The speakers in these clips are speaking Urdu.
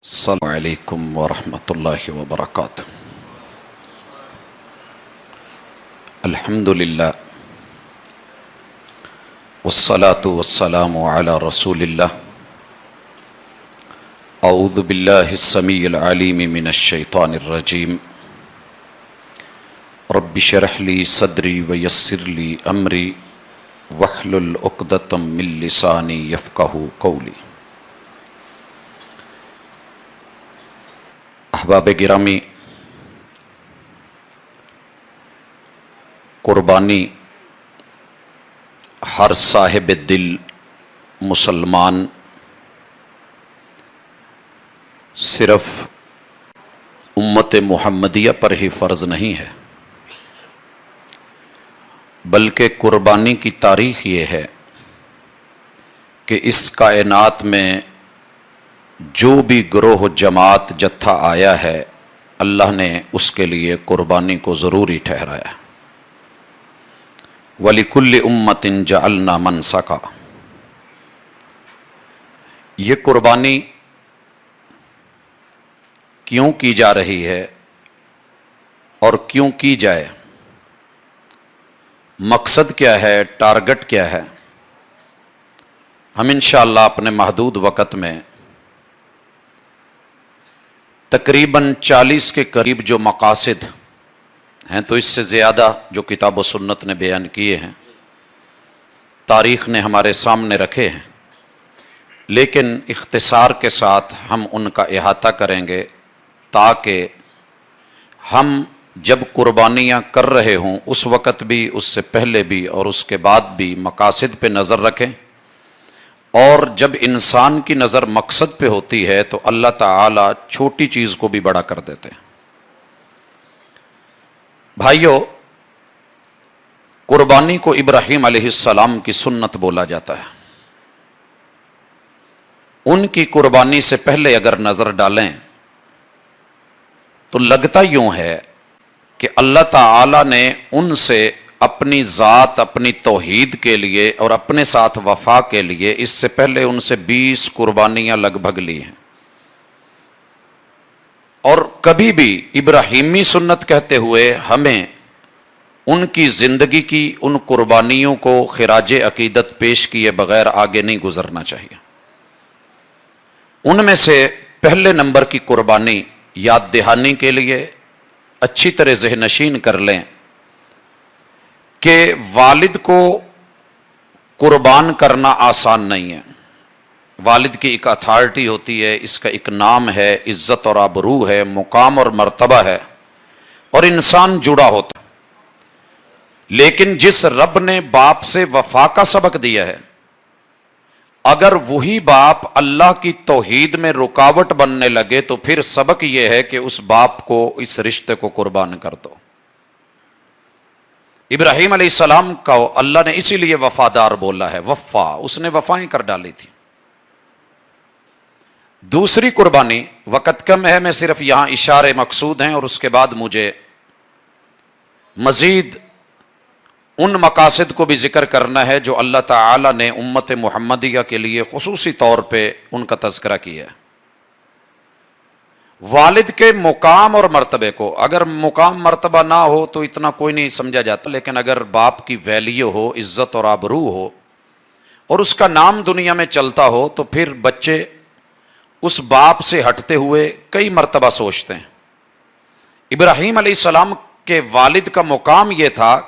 السلام علیکم ورحمۃ اللہ وبرکاتہ۔ الحمد للہ والصلاة والسلام علی رسول اللہ۔ اعوذ باللہ السمیع العلیم من الشیطان الرجیم۔ رب اشرح لی صدری ویسر لی امری واحلل عقدۃ من لسانی یفقہوا قولی۔ احباب گرامی، قربانی ہر صاحب دل مسلمان صرف امت محمدیہ پر ہی فرض نہیں ہے، بلکہ قربانی کی تاریخ یہ ہے کہ اس کائنات میں جو بھی گروہ جماعت جتھا آیا ہے، اللہ نے اس کے لیے قربانی کو ضروری ٹھہرایا۔ وَلِكُلِّ أُمَّةٍ جَعَلْنَا مَنْسَكًا۔ یہ قربانی کیوں کی جا رہی ہے اور کیوں کی جائے، مقصد کیا ہے، ٹارگٹ کیا ہے، ہم انشاءاللہ اپنے محدود وقت میں تقریباً 40 کے قریب جو مقاصد ہیں، تو اس سے زیادہ جو کتاب و سنت نے بیان کیے ہیں، تاریخ نے ہمارے سامنے رکھے ہیں، لیکن اختصار کے ساتھ ہم ان کا احاطہ کریں گے تاکہ ہم جب قربانیاں کر رہے ہوں اس وقت بھی، اس سے پہلے بھی اور اس کے بعد بھی مقاصد پہ نظر رکھیں، اور جب انسان کی نظر مقصد پہ ہوتی ہے تو اللہ تعالی چھوٹی چیز کو بھی بڑا کر دیتے ہیں۔ بھائیو، قربانی کو ابراہیم علیہ السلام کی سنت بولا جاتا ہے۔ ان کی قربانی سے پہلے اگر نظر ڈالیں تو لگتا یوں ہے کہ اللہ تعالی نے ان سے اپنی ذات، اپنی توحید کے لیے اور اپنے ساتھ وفا کے لیے اس سے پہلے ان سے 20 قربانیاں لگ بھگ لی ہیں، اور کبھی بھی ابراہیمی سنت کہتے ہوئے ہمیں ان کی زندگی کی ان قربانیوں کو خراج عقیدت پیش کیے بغیر آگے نہیں گزرنا چاہیے۔ ان میں سے پہلے نمبر کی قربانی یاد دہانی کے لیے اچھی طرح ذہن نشین کر لیں کہ والد کو قربان کرنا آسان نہیں ہے۔ والد کی ایک اتھارٹی ہوتی ہے، اس کا ایک نام ہے، عزت اور آبرو ہے، مقام اور مرتبہ ہے، اور انسان جڑا ہوتا ہے۔ لیکن جس رب نے باپ سے وفا کا سبق دیا ہے، اگر وہی باپ اللہ کی توحید میں رکاوٹ بننے لگے تو پھر سبق یہ ہے کہ اس باپ کو، اس رشتے کو قربان کر دو۔ ابراہیم علیہ السلام کا اللہ نے اسی لیے وفادار بولا ہے، وفا، اس نے وفائیں کر ڈالی تھی۔ دوسری قربانی، وقت کم ہے، میں صرف یہاں اشارے مقصود ہیں، اور اس کے بعد مجھے مزید ان مقاصد کو بھی ذکر کرنا ہے جو اللہ تعالی نے امت محمدیہ کے لیے خصوصی طور پہ ان کا تذکرہ کیا ہے۔ والد کے مقام اور مرتبے کو، اگر مقام مرتبہ نہ ہو تو اتنا کوئی نہیں سمجھا جاتا، لیکن اگر باپ کی ویلیو ہو، عزت اور آبرو ہو، اور اس کا نام دنیا میں چلتا ہو، تو پھر بچے اس باپ سے ہٹتے ہوئے کئی مرتبہ سوچتے ہیں۔ ابراہیم علیہ السلام کے والد کا مقام یہ تھا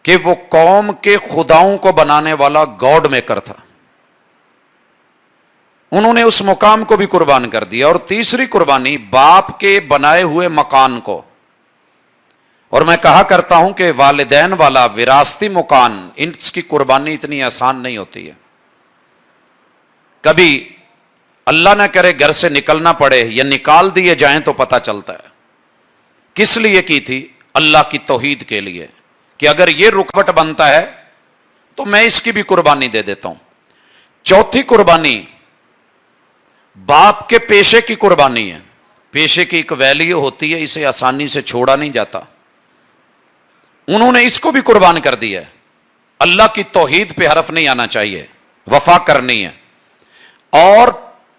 کہ وہ قوم کے خداؤں کو بنانے والا گاڈ میکر تھا، انہوں نے اس مقام کو بھی قربان کر دیا۔ اور تیسری قربانی، باپ کے بنائے ہوئے مکان کو، اور میں کہا کرتا ہوں کہ والدین والا وراثتی مکان، اس کی قربانی اتنی آسان نہیں ہوتی ہے۔ کبھی اللہ نہ کرے گھر سے نکلنا پڑے یا نکال دیے جائیں تو پتہ چلتا ہے کس لیے کی تھی، اللہ کی توحید کے لیے، کہ اگر یہ رکاوٹ بنتا ہے تو میں اس کی بھی قربانی دے دیتا ہوں۔ چوتھی قربانی باپ کے پیشے کی قربانی ہے۔ پیشے کی ایک ویلیو ہوتی ہے، اسے آسانی سے چھوڑا نہیں جاتا، انہوں نے اس کو بھی قربان کر دیا ہے۔ اللہ کی توحید پہ حرف نہیں آنا چاہیے، وفا کرنی ہے۔ اور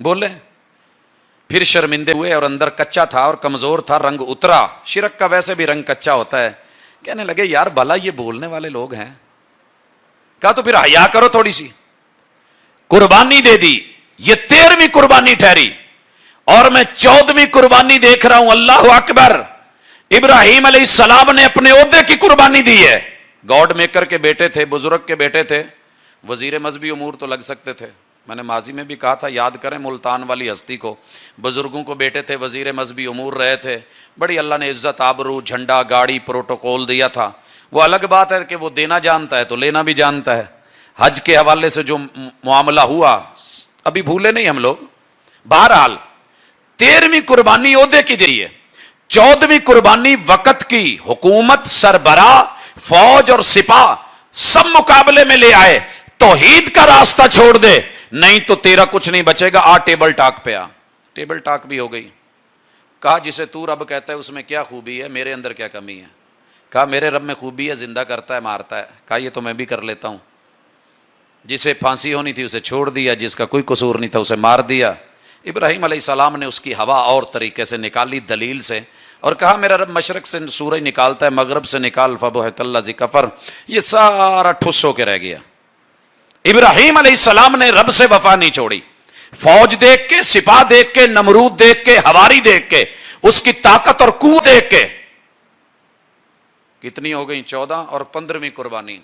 بولے پھر شرمندے ہوئے اور اندر کچا تھا اور کمزور تھا, رنگ اترا, شرک کا ویسے بھی رنگ کچا ہوتا ہے. کہنے لگے یار بھلا یہ بولنے والے لوگ ہیں. کہا تو پھر حیا کرو تھوڑی سی. قربانی دے دی, یہ 13ویں قربانی ٹھہری اور میں 14ویں قربانی دیکھ رہا ہوں. اللہ اکبر. ابراہیم علیہ السلام نے اپنے عہدے کی قربانی دی ہے. گاڈ میکر کے بیٹے تھے, بزرگ کے بیٹے تھے, وزیر مذہبی امور تو لگ سکتے تھے. میں نے ماضی میں بھی کہا تھا, یاد کریں ملتان والی ہستی کو. بزرگوں کو بیٹے تھے, وزیر مذہبی امور رہے تھے, بڑی اللہ نے عزت آبرو, جھنڈا, گاڑی, پروٹوکول دیا تھا. وہ الگ بات ہے کہ وہ دینا جانتا ہے تو لینا بھی جانتا ہے. حج کے حوالے سے جو معاملہ ہوا ابھی بھولے نہیں ہم لوگ. بہرحال 13ویں قربانی عہدے کی دی ہے, 14ویں قربانی وقت کی. حکومت, سربراہ, فوج اور سپاہ سب مقابلے میں لے آئے. توحید کا راستہ چھوڑ دے نہیں تو تیرا کچھ نہیں بچے گا. آ ٹیبل ٹاک پہ آ. ٹیبل ٹاک بھی ہو گئی. کہا جسے تو رب کہتا ہے اس میں کیا خوبی ہے, میرے اندر کیا کمی ہے. کہا میرے رب میں خوبی ہے, زندہ کرتا ہے, مارتا ہے. کہا یہ تو میں بھی کر لیتا ہوں. جسے پھانسی ہونی تھی اسے چھوڑ دیا, جس کا کوئی قصور نہیں تھا اسے مار دیا. ابراہیم علیہ السلام نے اس کی ہوا اور طریقے سے نکالی, دلیل سے, اور کہا میرا رب مشرق سے سورج نکالتا ہے, مغرب سے نکال, فبہت اللہ ذی کفر. یہ سارا ٹھس ہو کے رہ گیا. ابراہیم علیہ السلام نے رب سے وفا نہیں چھوڑی. فوج دیکھ کے, سپاہ دیکھ کے, نمرود دیکھ کے, ہواری دیکھ کے, اس کی طاقت اور قوت دیکھ کے. کتنی ہو گئی؟ 14 اور 15ویں قربانی.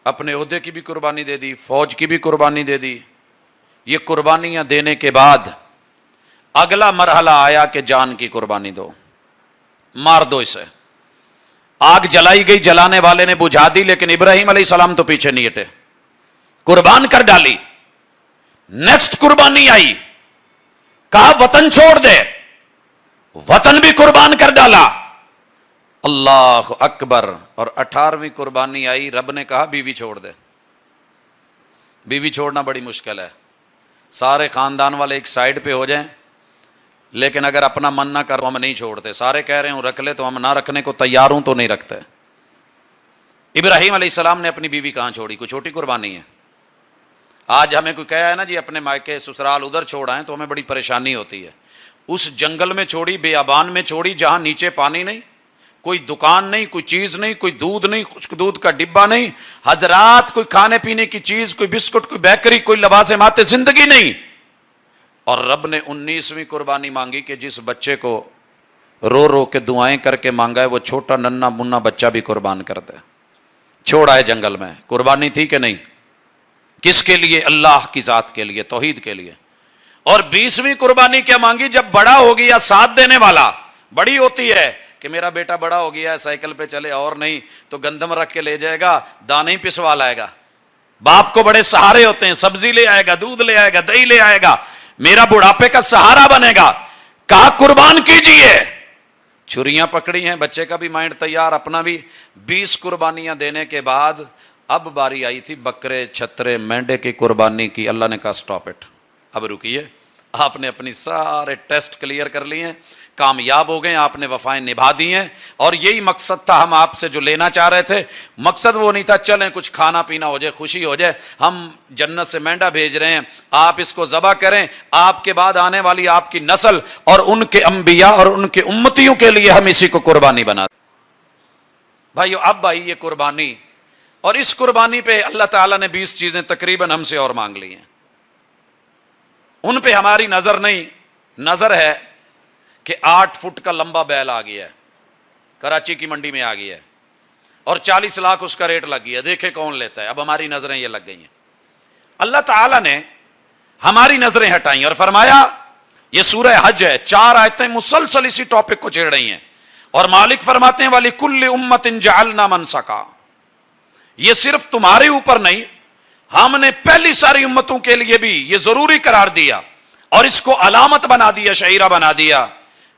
اپنے عہدے کی بھی قربانی دے دی, فوج کی بھی قربانی دے دی. یہ قربانیاں دینے کے بعد اگلا مرحلہ آیا کہ جان کی قربانی دو, مار دو اسے. آگ جلائی گئی, جلانے والے نے بجھا دی, لیکن ابراہیم علیہ السلام تو پیچھے نہیں ہٹے, قربان کر ڈالی. نیکسٹ قربانی آئی, کہا وطن چھوڑ دے, وطن بھی قربان کر ڈالا. اللہ اکبر. اور 18ویں قربانی آئی, رب نے کہا بیوی چھوڑ دے. بیوی چھوڑنا بڑی مشکل ہے. سارے خاندان والے ایک سائیڈ پہ ہو جائیں, لیکن اگر اپنا من نہ کرو ہم نہیں چھوڑتے. سارے کہہ رہے ہوں رکھ لے تو ہم نہ رکھنے کو تیار ہوں تو نہیں رکھتے. ابراہیم علیہ السلام نے اپنی بیوی کہاں چھوڑی؟ کوئی چھوٹی قربانی ہے؟ آج ہمیں کوئی کہا ہے نا جی اپنے مائکے سسرال ادھر چھوڑائیں تو ہمیں بڑی پریشانی ہوتی ہے. اس جنگل میں چھوڑی, بیابان میں چھوڑی, جہاں نیچے پانی نہیں, کوئی دکان نہیں, کوئی چیز نہیں, کوئی دودھ نہیں, خشک دودھ کا ڈبہ نہیں, حضرات کوئی کھانے پینے کی چیز, کوئی بسکٹ, کوئی بیکری, کوئی لباس ماتے, زندگی نہیں. اور رب نے 19ویں قربانی مانگی کہ جس بچے کو رو رو کے دعائیں کر کے مانگا ہے وہ چھوٹا ننا منا بچہ بھی قربان کر دے. چھوڑ آئے جنگل میں. قربانی تھی کہ نہیں؟ کس کے لیے؟ اللہ کی ذات کے لیے, توحید کے لیے. اور 20ویں قربانی کیا مانگی؟ جب بڑا ہو گیا, ساتھ دینے والا. بڑی ہوتی ہے کہ میرا بیٹا بڑا ہو گیا ہے, سائیکل پہ چلے, اور نہیں تو گندم رکھ کے لے جائے گا, دانے ہی پسوا لائے گا. باپ کو بڑے سہارے ہوتے ہیں, سبزی لے آئے گا, دودھ لے آئے گا, دہی لے آئے گا, میرا بڑھاپے کا سہارا بنے گا. کہا قربان کیجئے. چھریاں پکڑی ہیں, بچے کا بھی مائنڈ تیار, اپنا بھی. 20 قربانیاں دینے کے بعد اب باری آئی تھی بکرے, چھترے, مینڈے کی قربانی کی. اللہ نے کہا سٹاپ اٹ, اب رکیے. آپ نے اپنی سارے ٹیسٹ کلیئر کر لیے ہیں, کامیاب ہو گئے, آپ نے وفائیں نبھا دی ہیں. اور یہی مقصد تھا ہم آپ سے جو لینا چاہ رہے تھے. مقصد وہ نہیں تھا چلیں کچھ کھانا پینا ہو جائے, خوشی ہو جائے, ہم جنت سے مینڈا بھیج رہے ہیں, آپ اس کو ذبح کریں, آپ کے بعد آنے والی آپ کی نسل اور ان کے انبیاء اور ان کے امتیوں کے لیے ہم اسی کو قربانی بنا دیں. بھائیو اب آئی یہ قربانی, اور اس قربانی پہ اللہ تعالیٰ نے 20 چیزیں تقریباً ہم سے اور مانگ لی ہیں. ان پہ ہماری نظر نہیں, نظر ہے کہ 8 فٹ کا لمبا بیل آ گیا ہے, کراچی کی منڈی میں آ گیا ہے, اور 40 لاکھ اس کا ریٹ لگ گیا. دیکھے کون لیتا ہے. اب ہماری نظریں یہ لگ گئی ہیں. اللہ تعالیٰ نے ہماری نظریں ہٹائیں اور فرمایا, یہ سورہ حج ہے, 4 آیتیں مسلسل اسی ٹاپک کو چھیڑ رہی ہیں. اور مالک فرماتے ہیں وَلِكُلِّ أُمَّةٍ جَعَلْنَا مَنْسَكًا. یہ صرف تمہارے اوپر نہیں, ہم نے پہلی ساری امتوں کے لیے بھی یہ ضروری قرار دیا اور اس کو علامت بنا دیا, شعیرہ بنا دیا.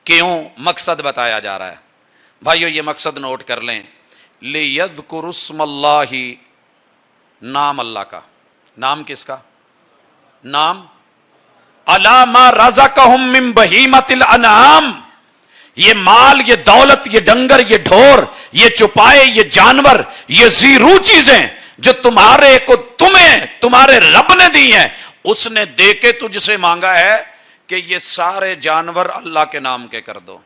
کیوں؟ مقصد بتایا جا رہا ہے. بھائیو یہ مقصد نوٹ کر لیں. لِيَذْكُرُ اسْمَ اللَّهِ, نام اللہ کا. نام کس کا؟ نام عَلَىٰ مَا رَزَقَهُم مِّن بَهِيمَةِ الْأَنْعَامِ. یہ مال, یہ دولت, یہ ڈنگر, یہ ڈھور, یہ چوپائے, یہ جانور, یہ زیرو چیزیں جو تمہارے کو تم تمہیں تمہارے رب نے دی ہیں، اس نے دے کے تجھ سے مانگا ہے کہ یہ سارے جانور اللہ کے نام کے کر دو۔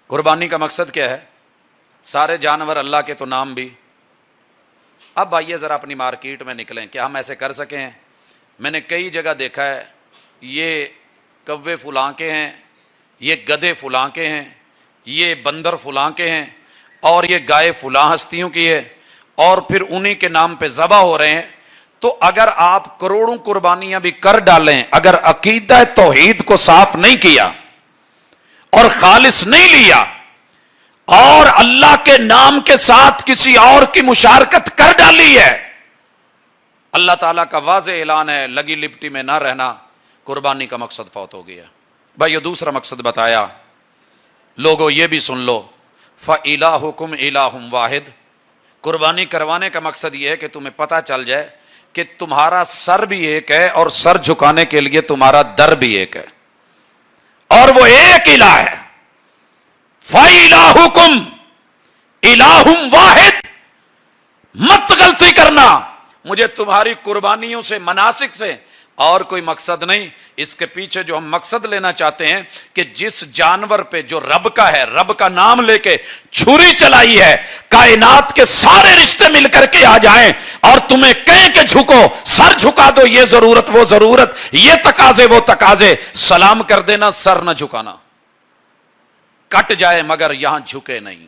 قربانی کا مقصد کیا ہے؟ سارے جانور اللہ کے تو نام بھی۔ اب آئیے ذرا اپنی مارکیٹ میں نکلیں، کیا ہم ایسے کر سکے ہیں؟ میں نے کئی جگہ دیکھا ہے، یہ کوے فلاں کے ہیں، یہ گدھے فلاں کے ہیں، یہ بندر فلاں کے ہیں، اور یہ گائے فلاں ہستیوں کی ہے، اور پھر انہی کے نام پہ ذبح ہو رہے ہیں۔ تو اگر آپ کروڑوں قربانیاں بھی کر ڈالیں، اگر عقیدہ توحید کو صاف نہیں کیا اور خالص نہیں لیا اور اللہ کے نام کے ساتھ کسی اور کی مشارکت کر ڈالی ہے، اللہ تعالیٰ کا واضح اعلان ہے، لگی لپٹی میں نہ رہنا، قربانی کا مقصد فوت ہو گیا۔ بھائی یہ دوسرا مقصد بتایا، لوگوں یہ بھی سن لو، فَإِلَٰهُكُمْ إِلَٰهٌ وَاحِدٌ۔ قربانی کروانے کا مقصد یہ ہے کہ تمہیں پتہ چل جائے کہ تمہارا سر بھی ایک ہے اور سر جھکانے کے لیے تمہارا در بھی ایک ہے، اور وہ ایک الہ ہے۔ فَإِلَٰهُكُمْ إِلَٰهٌ وَاحِدٌ۔ مت غلطی کرنا، مجھے تمہاری قربانیوں سے، مناسک سے اور کوئی مقصد نہیں۔ اس کے پیچھے جو ہم مقصد لینا چاہتے ہیں کہ جس جانور پہ جو رب کا ہے، رب کا نام لے کے چھری چلائی ہے، کائنات کے سارے رشتے مل کر کے آ جائیں اور تمہیں کہیں کہ جھکو، سر جھکا دو، یہ ضرورت وہ ضرورت، یہ تقاضے وہ تقاضے، سلام کر دینا، سر نہ جھکانا، کٹ جائے مگر یہاں جھکے نہیں۔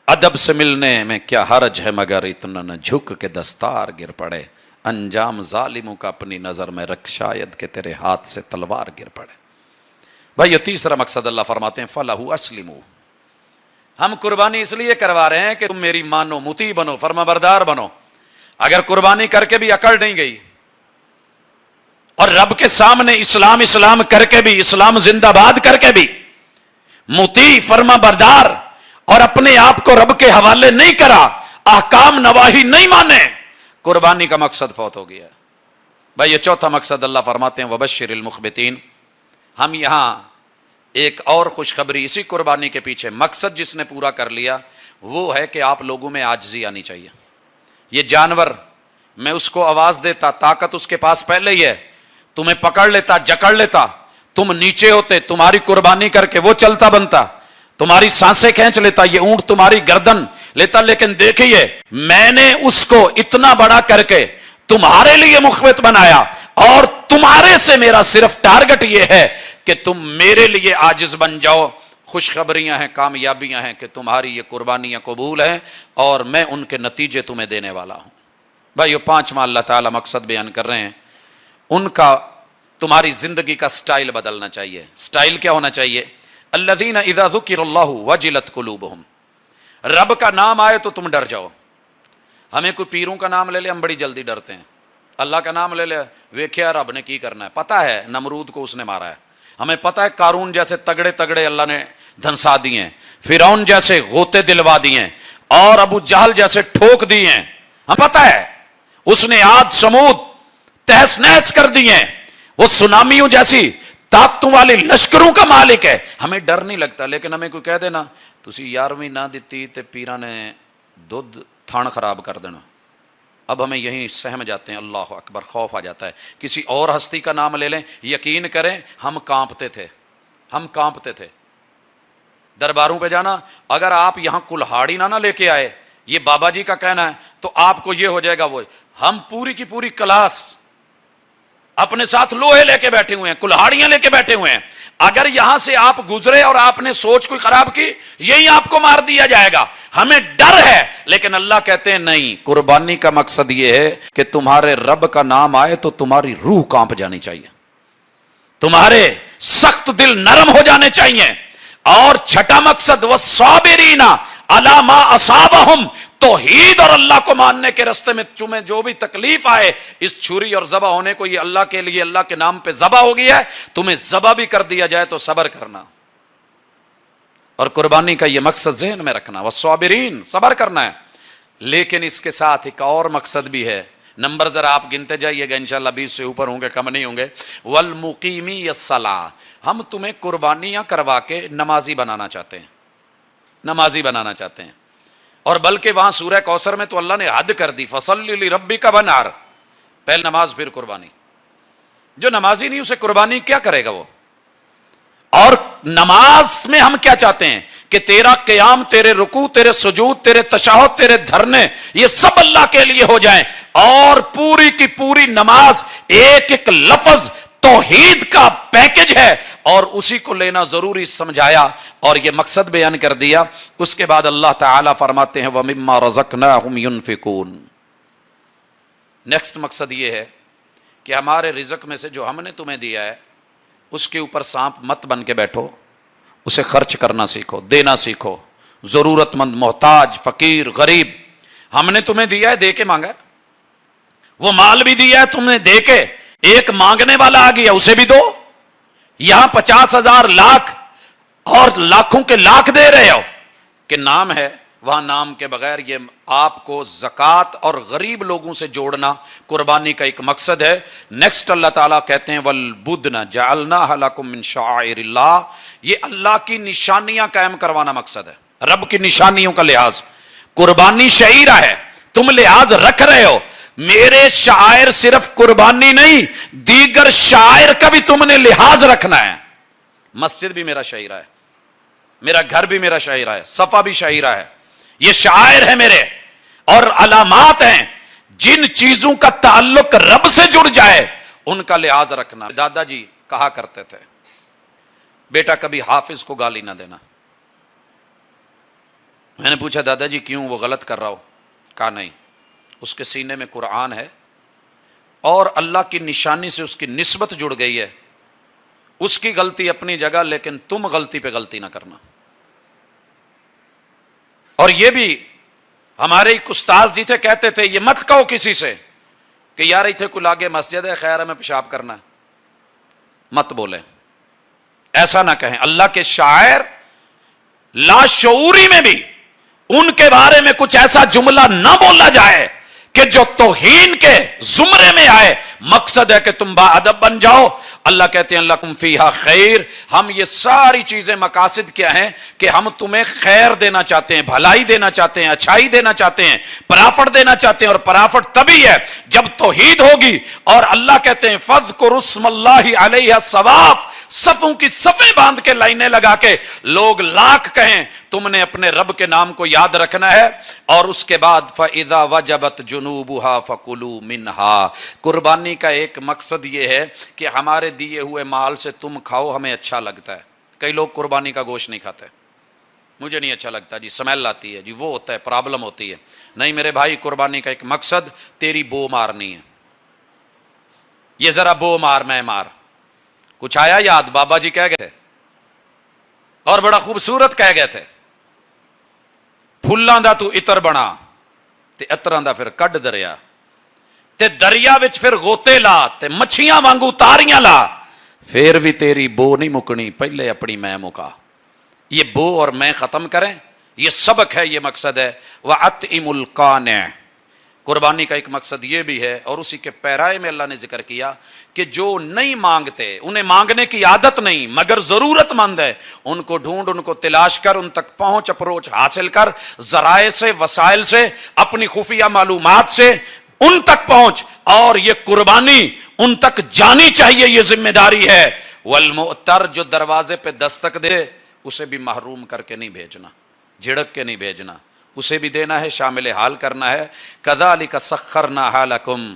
ادب سے ملنے میں کیا حرج ہے مگر اتنا نہ جھک کے دستار گر پڑے، انجام ظالموں کا اپنی نظر میں رکھ، شاید کہ تیرے ہاتھ سے تلوار گر پڑے۔ بھائی یہ تیسرا مقصد اللہ فرماتے ہیں فَلَهُ أَسْلِمُوا۔ ہم قربانی اس لیے کروا رہے ہیں کہ تم میری مانو، مطیع بنو، فرما بردار بنو۔ اگر قربانی کر کے بھی عقل نہیں گئی اور رب کے سامنے اسلام اسلام کر کے بھی، اسلام زندہ باد کر کے بھی مطیع، فرما بردار اور اپنے آپ کو رب کے حوالے نہیں کرا، احکام نواہی نہیں مانے، قربانی کا مقصد فوت ہو گیا۔ بھائی یہ چوتھا مقصد اللہ فرماتے ہیں وَبَشِّرِ الْمُخْبِتِينَ۔ ہم یہاں ایک اور خوشخبری اسی قربانی کے پیچھے، مقصد جس نے پورا کر لیا وہ ہے کہ آپ لوگوں میں عاجزی آنی چاہیے۔ یہ جانور، میں اس کو آواز دیتا، طاقت اس کے پاس پہلے ہی ہے، تمہیں پکڑ لیتا، جکڑ لیتا، تم نیچے ہوتے، تمہاری قربانی کر کے وہ چلتا بنتا، تمہاری سانسیں کھینچ لیتا، یہ اونٹ تمہاری گردن لیتا، لیکن دیکھیے میں نے اس کو اتنا بڑا کر کے تمہارے لیے مخبت بنایا، اور تمہارے سے میرا صرف ٹارگٹ یہ ہے کہ تم میرے لیے عاجز بن جاؤ۔ خوشخبریاں ہیں، کامیابیاں ہیں کہ تمہاری یہ قربانیاں قبول ہیں اور میں ان کے نتیجے تمہیں دینے والا ہوں۔ بھائی یہ پانچواں اللہ تعالیٰ مقصد بیان کر رہے ہیں، ان کا تمہاری زندگی کا سٹائل بدلنا چاہیے۔ سٹائل کیا ہونا چاہیے؟ الذین اذا ذکر اللہ وجلت قلوبہم۔ رب کا نام آئے تو تم ڈر جاؤ۔ ہمیں کوئی پیروں کا نام لے لے ہم بڑی جلدی ڈرتے ہیں، اللہ کا نام لے لے ویکھیا رب نے کی کرنا ہے، پتہ ہے نمرود کو اس نے مارا ہے، ہمیں پتہ ہے قارون جیسے تگڑے تگڑے اللہ نے دھنسا دیے ہیں، فرعون جیسے غوطے دلوا دیے ہیں، اور ابو جہل جیسے ٹھوک دیے ہیں، ہمیں پتہ ہے اس نے عاد سمود تہس نہس کر دیے ہیں، وہ سونامیوں جیسی طاقتوں والی لشکروں کا مالک ہے، ہمیں ڈر نہیں لگتا۔ لیکن ہمیں کوئی کہہ دینا تسی 11ویں نہ دیتی تے پیران نے دودھ تھان خراب کر دینا، اب ہمیں یہیں سہم جاتے ہیں، اللہ اکبر، خوف آ جاتا ہے۔ کسی اور ہستی کا نام لے لیں، یقین کریں ہم کانپتے تھے، ہم کانپتے تھے درباروں پہ جانا۔ اگر آپ یہاں کلہاڑی نہ لے کے آئے، یہ بابا جی کا کہنا ہے، تو آپ کو یہ ہو جائے گا وہ ہم پوری کی پوری کلاس اپنے ساتھ لوہے لے کے بیٹھے ہوئے ہیں، کلہاڑیاں لے کے بیٹھے ہوئے ہیں، اگر یہاں سے آپ گزرے اور آپ نے سوچ کوئی خراب کی، یہی آپ کو مار دیا جائے گا۔ ہمیں ڈر ہے، لیکن اللہ کہتے ہیں نہیں، قربانی کا مقصد یہ ہے کہ تمہارے رب کا نام آئے تو تمہاری روح کانپ جانی چاہیے، تمہارے سخت دل نرم ہو جانے چاہیے۔ اور چھٹا مقصد والصابرین علی ما اصابہم، توحید اور اللہ کو ماننے کے راستے میں تمہیں جو بھی تکلیف آئے، اس چھری اور ذبح ہونے کو یہ اللہ کے لیے، اللہ کے نام پہ ذبح ہو گیا ہے، تمہیں ذبح بھی کر دیا جائے تو صبر کرنا۔ اور قربانی کا یہ مقصد ذہن میں رکھنا، والصابرین، صبر کرنا ہے۔ لیکن اس کے ساتھ ایک اور مقصد بھی ہے، نمبر ذرا آپ گنتے جائیے گا، انشاءاللہ 20 سے اوپر ہوں گے، کم نہیں ہوں گے۔ والمقیمی الصلاۃ، ہم تمہیں قربانیاں کروا کے نمازی بنانا چاہتے ہیں، نمازی بنانا چاہتے ہیں۔ اور بلکہ وہاں سورہ کوثر میں تو اللہ نے حد کر دی، فصلی لربک ونحر، پہل نماز پھر قربانی۔ جو نمازی نہیں اسے قربانی کیا کرے گا وہ؟ اور نماز میں ہم کیا چاہتے ہیں کہ تیرا قیام، تیرے رکوع، تیرے سجود، تیرے تشہد، تیرے دھرنے، یہ سب اللہ کے لیے ہو جائیں، اور پوری کی پوری نماز ایک ایک لفظ توحید کا پیکج ہے، اور اسی کو لینا ضروری سمجھایا اور یہ مقصد بیان کر دیا۔ اس کے بعد اللہ تعالیٰ فرماتے ہیں وَمِمَّا رَزَقْنَاهُمْ يُنْفِقُونَ۔ نیکسٹ مقصد یہ ہے کہ ہمارے رزق میں سے جو ہم نے تمہیں دیا ہے اس کے اوپر سانپ مت بن کے بیٹھو، اسے خرچ کرنا سیکھو، دینا سیکھو، ضرورت مند، محتاج، فقیر، غریب ہم نے تمہیں دیا ہے، دے کے مانگا ہے، وہ مال بھی دیا ہے تم نے دے کے، ایک مانگنے والا آ گیا اسے بھی دو، یہاں 50,000 لاکھ اور لاکھوں کے لاکھ دے رہے ہو کہ نام ہے، وہاں نام کے بغیر یہ آپ کو زکوٰۃ اور غریب لوگوں سے جوڑنا قربانی کا ایک مقصد ہے۔ نیکسٹ اللہ تعالیٰ کہتے ہیں وَالْبُدْنَ جَعَلْنَاهَا لَكُم مِّن شَعَائِرِ اللَّهِ، یہ اللہ کی نشانیاں قائم کروانا مقصد ہے، رب کی نشانیوں کا لحاظ۔ قربانی شعیرہ ہے، تم لحاظ رکھ رہے ہو، میرے شعائر صرف قربانی نہیں، دیگر شعائر کا بھی تم نے لحاظ رکھنا ہے۔ مسجد بھی میرا شعیرہ ہے، میرا گھر بھی میرا شعیرہ ہے، صفا بھی شعیرہ ہے، یہ شعائر ہے میرے، اور علامات ہیں، جن چیزوں کا تعلق رب سے جڑ جائے ان کا لحاظ رکھنا۔ دادا جی کہا کرتے تھے بیٹا کبھی حافظ کو گالی نہ دینا۔ میں نے پوچھا دادا جی کیوں، وہ غلط کر رہا ہو؟ کہا نہیں، اس کے سینے میں قرآن ہے اور اللہ کی نشانی سے اس کی نسبت جڑ گئی ہے، اس کی غلطی اپنی جگہ، لیکن تم غلطی پہ غلطی نہ کرنا۔ اور یہ بھی ہمارے ایک استاذ جی تھے، کہتے تھے یہ مت کہو کسی سے کہ یار اتنے کو لاگے مسجد ہے، خیر ہے میں پیشاب کرنا ہے، مت بولیں، ایسا نہ کہیں۔ اللہ کے شاعر لاشعوری میں بھی ان کے بارے میں کچھ ایسا جملہ نہ بولا جائے کہ جو توہین کے زمرے میں آئے۔ مقصد ہے کہ تم با ادب بن جاؤ۔ اللہ کہتے ہیں لکم فیہا خیر، ہم یہ ساری چیزیں مقاصد کیا ہیں کہ ہم تمہیں خیر دینا چاہتے ہیں، بھلائی دینا چاہتے ہیں، اچھائی دینا چاہتے ہیں، پرافٹ دینا چاہتے ہیں، اور پرافٹ تبھی ہے جب توحید ہوگی۔ اور اللہ کہتے ہیں فَاذْكُرُوا اسْمَ اللَّهِ عَلَيْهَا الصَّوَافِ، صفوں کی صفیں باندھ کے لائنیں لگا کے لوگ لاکھ کہیں، تم نے اپنے رب کے نام کو یاد رکھنا ہے۔ اور اس کے بعد فَإِذَا وَجَبَتْ جُنُوبُهَا فَكُلُوا مِنْهَا، قربانی کا ایک مقصد یہ ہے کہ ہمارے دیے ہوئے مال سے تم کھاؤ، ہمیں اچھا لگتا ہے۔ کئی لوگ قربانی کا گوشت نہیں کھاتے، مجھے نہیں اچھا لگتا جی، سمیل آتی ہے جی، وہ ہوتا ہے، پرابلم ہوتی ہے۔ نہیں میرے بھائی، قربانی کا ایک مقصد تیری بو مارنی ہے، یہ ذرا بو مار میں مار۔ کچھ آیا یاد؟ بابا جی کہہ گئے تھے اور بڑا خوبصورت کہہ گئے تھے، پھلاں دا تو عطر بنا تے عطراں دا پھر کڈ دریا، تے دریا وچ پھر غوطے لا تے مچھیاں وانگو تاریاں لا، پھر بھی تیری بو نہیں مکنی، پہلے اپنی میں مکا۔ یہ بو اور میں ختم کریں، یہ سبق ہے، یہ مقصد ہے۔ وَأَطْعِمُ الْقَانِعَ، قربانی کا ایک مقصد یہ بھی ہے، اور اسی کے پیرائے میں اللہ نے ذکر کیا کہ جو نہیں مانگتے، انہیں مانگنے کی عادت نہیں مگر ضرورت مند ہے، ان کو ڈھونڈ، ان کو تلاش کر، ان تک پہنچ، اپروچ حاصل کر، ذرائع سے، وسائل سے، اپنی خفیہ معلومات سے ان تک پہنچ، اور یہ قربانی ان تک جانی چاہیے، یہ ذمہ داری ہے۔ والمؤتر، جو دروازے پہ دستک دے اسے بھی محروم کر کے نہیں بھیجنا، جھڑک کے نہیں بھیجنا، اسے بھی دینا ہے، شامل حال کرنا ہے۔ کذالک سخرناھا لکم،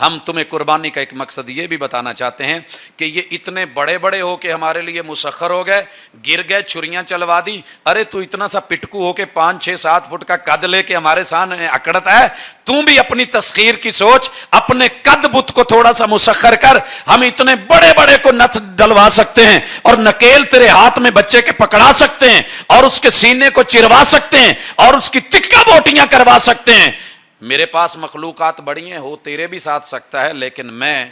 ہم تمہیں قربانی کا ایک مقصد یہ بھی بتانا چاہتے ہیں کہ یہ اتنے بڑے بڑے ہو کے ہمارے لیے مسخر ہو گئے، گر گئے، چھریاں چلوا دی، ارے تو اتنا سا پٹکو ہو کے 5، 6، 7 فٹ کا قد لے کے ہمارے سامنے اکڑتا ہے، تم بھی اپنی تسخیر کی سوچ، اپنے قد بت کو تھوڑا سا مسخر کر۔ ہم اتنے بڑے بڑے کو نتھ ڈلوا سکتے ہیں، اور نکیل تیرے ہاتھ میں بچے کے پکڑا سکتے ہیں، اور اس کے سینے کو چروا سکتے ہیں، اور اس کی تکہ بوٹیاں کروا سکتے ہیں۔ میرے پاس مخلوقات بڑی ہیں، ہو تیرے بھی ساتھ سکتا ہے، لیکن میں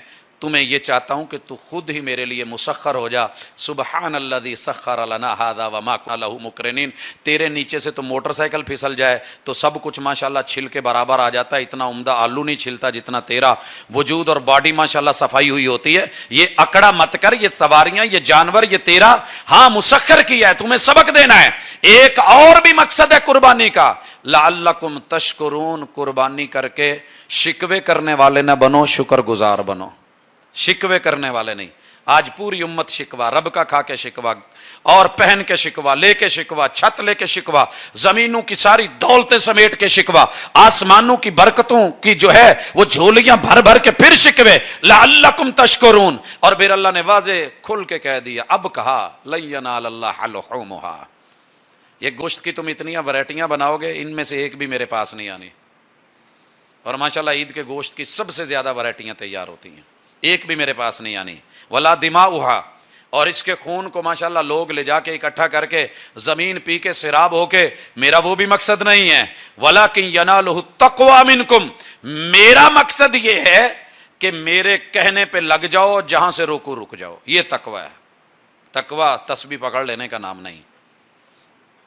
تو میں یہ چاہتا ہوں کہ تو خود ہی میرے لیے مسخر ہو جا. سبحان الذی سخر لنا ھذا وما کنا لہ مقرنین. تیرے نیچے سے تو موٹر سائیکل پھسل جائے تو سب کچھ ماشاءاللہ چھل کے برابر آ جاتا ہے. اتنا عمدہ آلو نہیں چھلتا جتنا تیرا وجود اور باڈی ماشاءاللہ صفائی ہوئی ہوتی ہے. یہ اکڑا مت کر, یہ سواریاں, یہ جانور, یہ تیرا ہاں مسخر کیا ہے, تمہیں سبق دینا ہے. ایک اور بھی مقصد ہے قربانی کا, لعلکم تشکرون. قربانی کر کے شکوے کرنے والے نہ بنو, شکر گزار بنو. شکوے کرنے والے نہیں. آج پوری امت شکوا, رب کا کھا کے شکوا, اور پہن کے شکوا, لے کے شکوا, چھت لے کے شکوا, زمینوں کی ساری دولتیں سمیٹ کے شکوا, آسمانوں کی برکتوں کی جو ہے وہ جھولیاں بھر بھر کے پھر شکوے. لعلکم تشکرون. اور پھر اللہ نے واضح کھل کے کہہ دیا, اب کہا لن ینال اللہ لحومھا. یہ گوشت کی تم اتنی ورائٹیاں بناؤ گے, ان میں سے ایک بھی میرے پاس نہیں آنی. اور ماشاءاللہ عید کے گوشت کی سب سے زیادہ ورائٹیاں تیار ہوتی ہیں, ایک بھی میرے پاس نہیں آنی. ولا دماؤھا. اور اس کے خون کو ماشاءاللہ لوگ لے جا کے اکٹھا کر کے زمین پی کے سیراب ہو کے, میرا وہ بھی مقصد نہیں ہے. ولاکن ینالہ التقوی منکم. میرا مقصد یہ ہے کہ میرے کہنے پہ لگ جاؤ, جہاں سے روکو رک جاؤ. یہ تقوی ہے. تقوی تسبیح پکڑ لینے کا نام نہیں,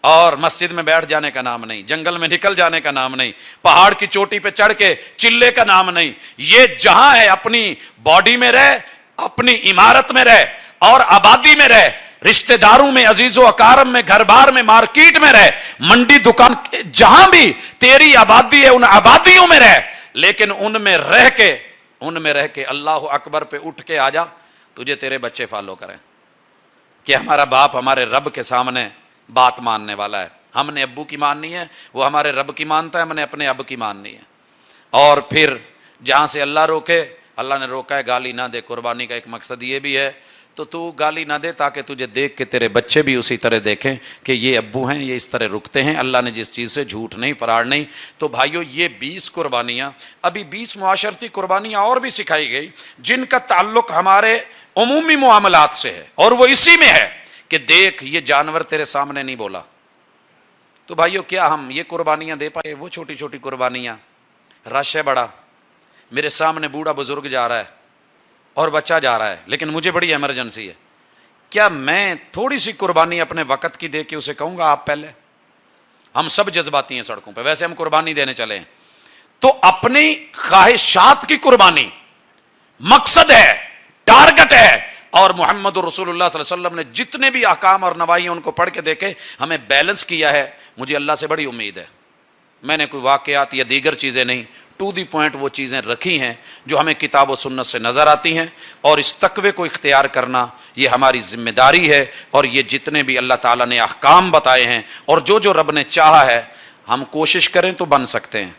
اور مسجد میں بیٹھ جانے کا نام نہیں, جنگل میں نکل جانے کا نام نہیں, پہاڑ کی چوٹی پہ چڑھ کے چلے کا نام نہیں. یہ جہاں ہے اپنی باڈی میں رہ, اپنی عمارت میں رہ, اور آبادی میں رہ, رشتہ داروں میں, عزیز و اقارب میں, گھر بار میں, مارکیٹ میں رہ, منڈی دکان, جہاں بھی تیری آبادی ہے ان آبادیوں میں رہ. لیکن ان میں رہ کے اللہ اکبر پہ اٹھ کے آ جا, تجھے تیرے بچے فالو کریں کہ ہمارا باپ ہمارے رب کے سامنے بات ماننے والا ہے. ہم نے ابو کی ماننی ہے, وہ ہمارے رب کی مانتا ہے, ہم نے اپنے اب کی ماننی ہے. اور پھر جہاں سے اللہ روکے, اللہ نے روکا ہے گالی نہ دے. قربانی کا ایک مقصد یہ بھی ہے, تو گالی نہ دے تاکہ تجھے دیکھ کے تیرے بچے بھی اسی طرح دیکھیں کہ یہ ابو ہیں, یہ اس طرح رکتے ہیں. اللہ نے جس چیز سے جھوٹ نہیں, فراڈ نہیں. تو بھائیو یہ 20 قربانیاں, ابھی 20 معاشرتی قربانیاں اور بھی سکھائی گئی جن کا تعلق ہمارے عمومی معاملات سے ہے, اور وہ اسی میں ہے کہ دیکھ یہ جانور تیرے سامنے نہیں بولا. تو بھائیو کیا ہم یہ قربانیاں دے پائے؟ وہ چھوٹی چھوٹی قربانیاں, رش ہے بڑا, میرے سامنے بوڑھا بزرگ جا رہا ہے اور بچہ جا رہا ہے, لیکن مجھے بڑی ایمرجنسی ہے. کیا میں تھوڑی سی قربانی اپنے وقت کی دے کے اسے کہوں گا آپ پہلے؟ ہم سب جذباتی ہیں سڑکوں پہ, ویسے ہم قربانی دینے چلے ہیں. تو اپنی خواہشات کی قربانی مقصد ہے, ٹارگٹ ہے. اور محمد رسول اللہ صلی اللہ علیہ وسلم نے جتنے بھی احکام اور نواہی ان کو پڑھ کے دیکھے, ہمیں بیلنس کیا ہے. مجھے اللہ سے بڑی امید ہے, میں نے کوئی واقعات یا دیگر چیزیں نہیں, ٹو دی پوائنٹ وہ چیزیں رکھی ہیں جو ہمیں کتاب و سنت سے نظر آتی ہیں. اور اس تقوی کو اختیار کرنا یہ ہماری ذمہ داری ہے. اور یہ جتنے بھی اللہ تعالیٰ نے احکام بتائے ہیں اور جو رب نے چاہا ہے, ہم کوشش کریں تو بن سکتے ہیں,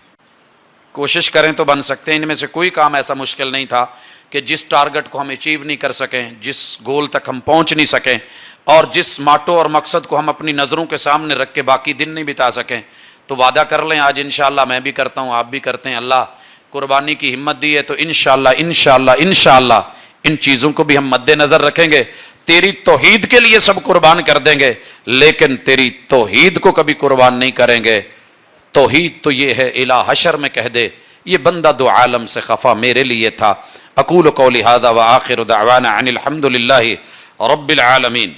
کوشش کریں تو بن سکتے ہیں. ان میں سے کوئی کام ایسا مشکل نہیں تھا کہ جس ٹارگٹ کو ہم اچیو نہیں کر سکیں, جس گول تک ہم پہنچ نہیں سکیں, اور جس ماٹو اور مقصد کو ہم اپنی نظروں کے سامنے رکھ کے باقی دن نہیں بتا سکیں. تو وعدہ کر لیں آج انشاءاللہ, میں بھی کرتا ہوں, آپ بھی کرتے ہیں. اللہ قربانی کی ہمت دی ہے تو انشاءاللہ ان چیزوں کو بھی ہم مد نظر رکھیں گے. تیری توحید کے لیے سب قربان کر دیں گے, لیکن تیری توحید کو کبھی قربان نہیں کریں گے. توحید تو یہ ہے, الہ حشر میں کہہ دے یہ بندہ دو عالم سے خفا میرے لیے تھا. اقول قولی ھذا وآخر دعوانا ان الحمد للہ رب العالمین.